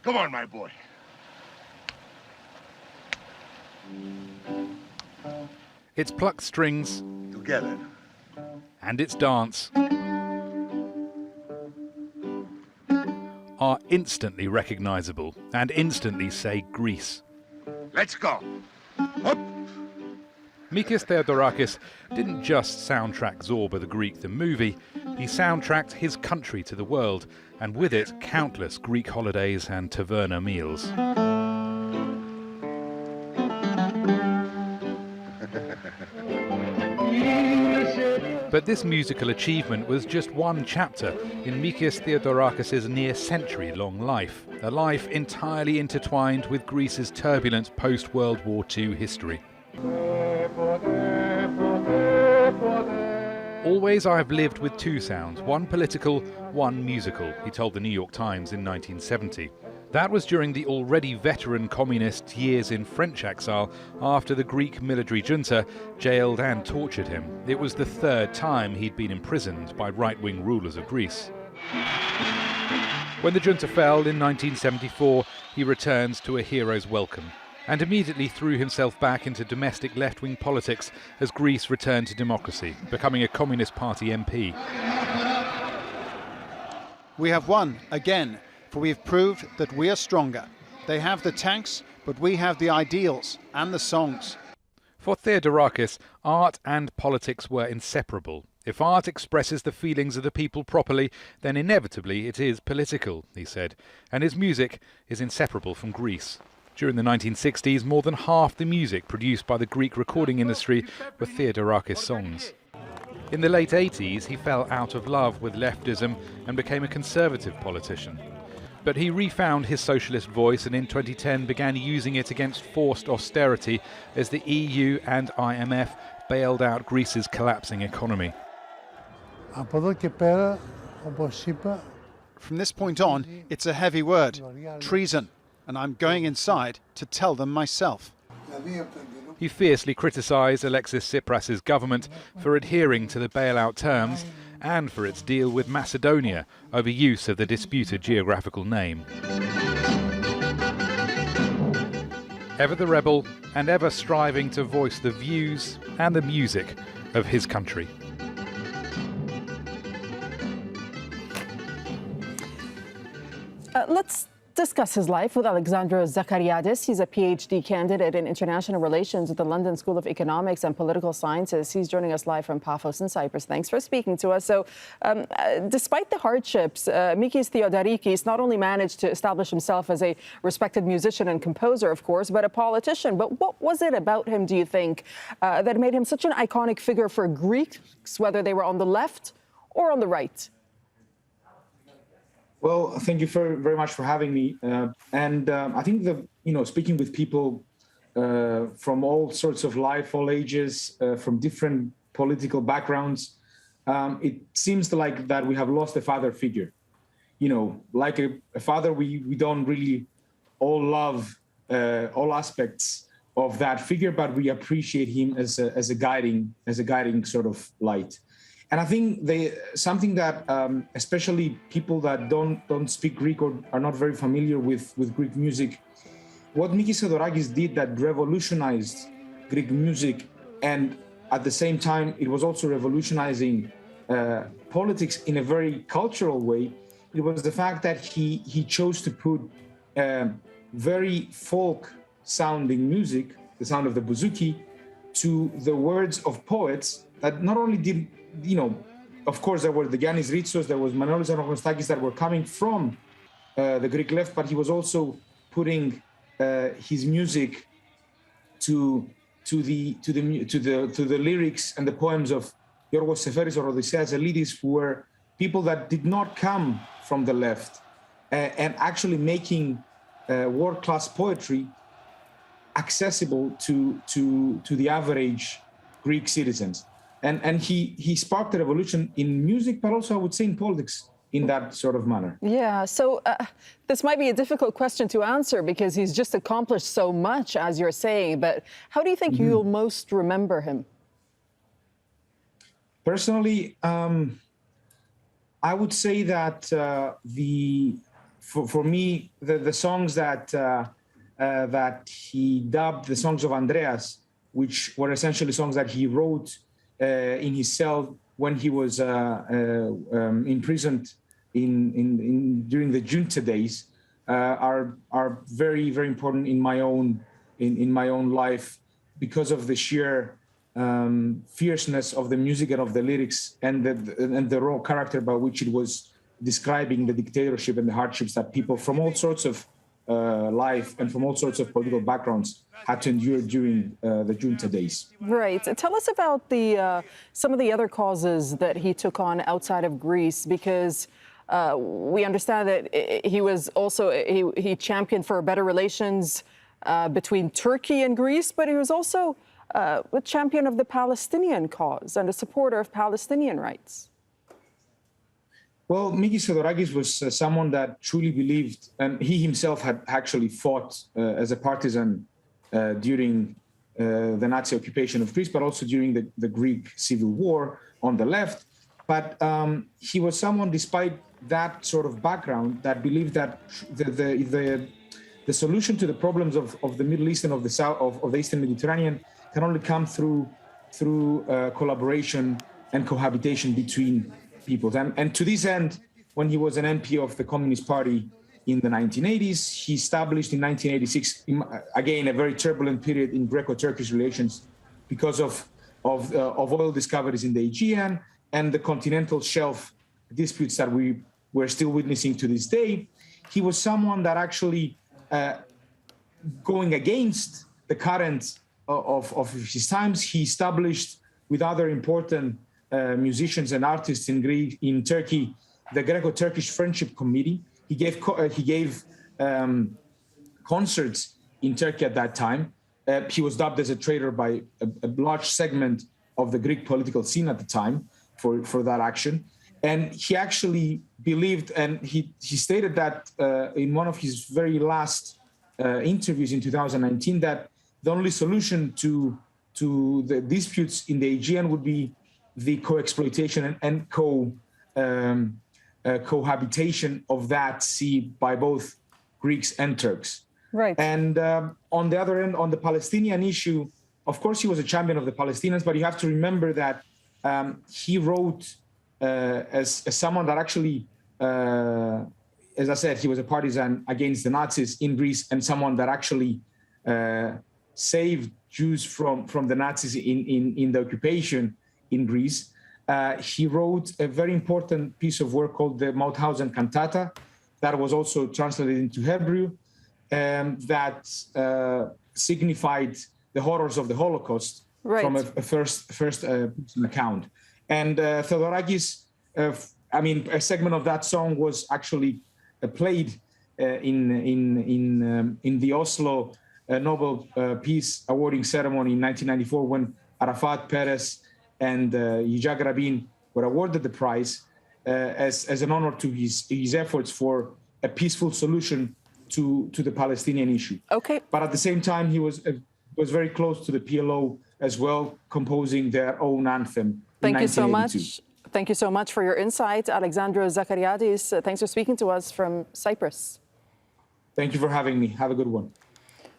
Come on, my boy. Its plucked strings Together. and its dance are instantly recognizable and instantly say Greece. Let's go. Up. Mikis Theodorakis didn't just soundtrack Zorba the Greek, the movie, he soundtracked his country to the world, and with it, countless Greek holidays and taverna meals. But this musical achievement was just one chapter in Mikis Theodorakis' near-century-long life, a life entirely intertwined with Greece's turbulent post-World War II history. Always I've lived with two sounds, one political, one musical, he told the New York Times in 1970. That was during the already veteran communist years in French exile after the Greek military junta jailed and tortured him. It was the third time he'd been imprisoned by right-wing rulers of Greece. When the junta fell in 1974, he returned to a hero's welcome and immediately threw himself back into domestic left-wing politics as Greece returned to democracy, becoming a Communist Party MP. We have won again, for we have proved that we are stronger. They have the tanks, but we have the ideals and the songs. For Theodorakis, art and politics were inseparable. If art expresses the feelings of the people properly, then inevitably it is political, he said, and his music is inseparable from Greece. During the 1960s, more than half the music produced by the Greek recording industry were Theodorakis songs. In the late 80s, he fell out of love with leftism and became a conservative politician. But he refound his socialist voice and in 2010 began using it against forced austerity as the EU and IMF bailed out Greece's collapsing economy. From this point on, it's a heavy word, treason, and I'm going inside to tell them myself. He fiercely criticised Alexis Tsipras' government for adhering to the bailout terms and for its deal with Macedonia over use of the disputed geographical name. Ever the rebel and ever striving to voice the views and the music of his country. Let's discuss his life with Alexandros Zachariadis. He's a PhD candidate in international relations at the London School of Economics and Political Sciences. He's joining us live from Paphos in Cyprus. Thanks for speaking to us. So, despite the hardships, Mikis Theodorakis not only managed to establish himself as a respected musician and composer, of course, but a politician. But what was it about him, do you think, that made him such an iconic figure for Greeks, whether they were on the left or on the right? Well, thank you very much for having me. I think speaking with people from all sorts of life, all ages, from different political backgrounds, it seems like that we have lost a father figure. You know, like a father, we don't really all love all aspects of that figure, but we appreciate him as a guiding sort of light. And I think something that especially people that don't speak Greek or are not very familiar with Greek music, what Mikis Theodorakis did that revolutionized Greek music, and at the same time it was also revolutionizing politics in a very cultural way. It was the fact that he chose to put very folk-sounding music, the sound of the bouzouki, to the words of poets that not only did. Of course, there were the Giannis Ritsos, there was Manolis Anagnostakis that were coming from the Greek left, but he was also putting his music to the lyrics and the poems of Yorgos Seferis or Odysseas Elidis, who were people that did not come from the left, and actually making world-class poetry accessible to the average Greek citizens. And he sparked a revolution in music, but also I would say in politics in that sort of manner. Yeah, so this might be a difficult question to answer because he's just accomplished so much, as you're saying, but how do you think you'll most remember him? Personally, I would say that for me, the songs that he dubbed the songs of Andreas, which were essentially songs that he wrote in his cell when he was imprisoned during the junta days, are very, very important in my own life because of the sheer fierceness of the music and of the lyrics and the raw character by which it was describing the dictatorship and the hardships that people from all sorts of life and from all sorts of political backgrounds had to endure during the junta days. Right. Tell us about some of the other causes that he took on outside of Greece, because we understand that he was also he championed for better relations between Turkey and Greece, but he was also a champion of the Palestinian cause and a supporter of Palestinian rights. Well, Mikis Theodorakis was someone that truly believed, and he himself had actually fought as a partisan during the Nazi occupation of Greece, but also during the Greek civil war on the left. But he was someone, despite that sort of background, that believed that the solution to the problems of the Middle East and of the South of the Eastern Mediterranean can only come through collaboration and cohabitation between peoples. And to this end, when he was an MP of the Communist Party in the 1980s, he established in 1986, again, a very turbulent period in Greco-Turkish relations because of oil discoveries in the Aegean and the continental shelf disputes that we're still witnessing to this day. He was someone that actually, going against the current of his times, he established with other important musicians and artists in Turkey, the Greco-Turkish Friendship Committee. He gave concerts in Turkey at that time. He was dubbed as a traitor by a large segment of the Greek political scene at the time for that action. And he actually believed, and he stated that in one of his very last interviews in 2019, that the only solution to the disputes in the Aegean would be the co-exploitation and cohabitation of that sea by both Greeks and Turks. Right. And on the other end, on the Palestinian issue, of course, he was a champion of the Palestinians, but you have to remember that he wrote as someone that actually, as I said, he was a partisan against the Nazis in Greece and someone that actually saved Jews from the Nazis in the occupation in Greece. He wrote a very important piece of work called the Mauthausen Cantata that was also translated into Hebrew, that signified the horrors of the Holocaust from a first account. And Theodorakis, a segment of that song was actually played in the Oslo Nobel Peace Awarding ceremony in 1994 when Arafat, Peres, and Yitzhak Rabin were awarded the prize as an honor to his efforts for a peaceful solution to the Palestinian issue. Okay. But at the same time, he was very close to the PLO as well, composing their own anthem. Thank you so much. Thank you so much for your insight, Alexandros Zakariadis. Thanks for speaking to us from Cyprus. Thank you for having me. Have a good one.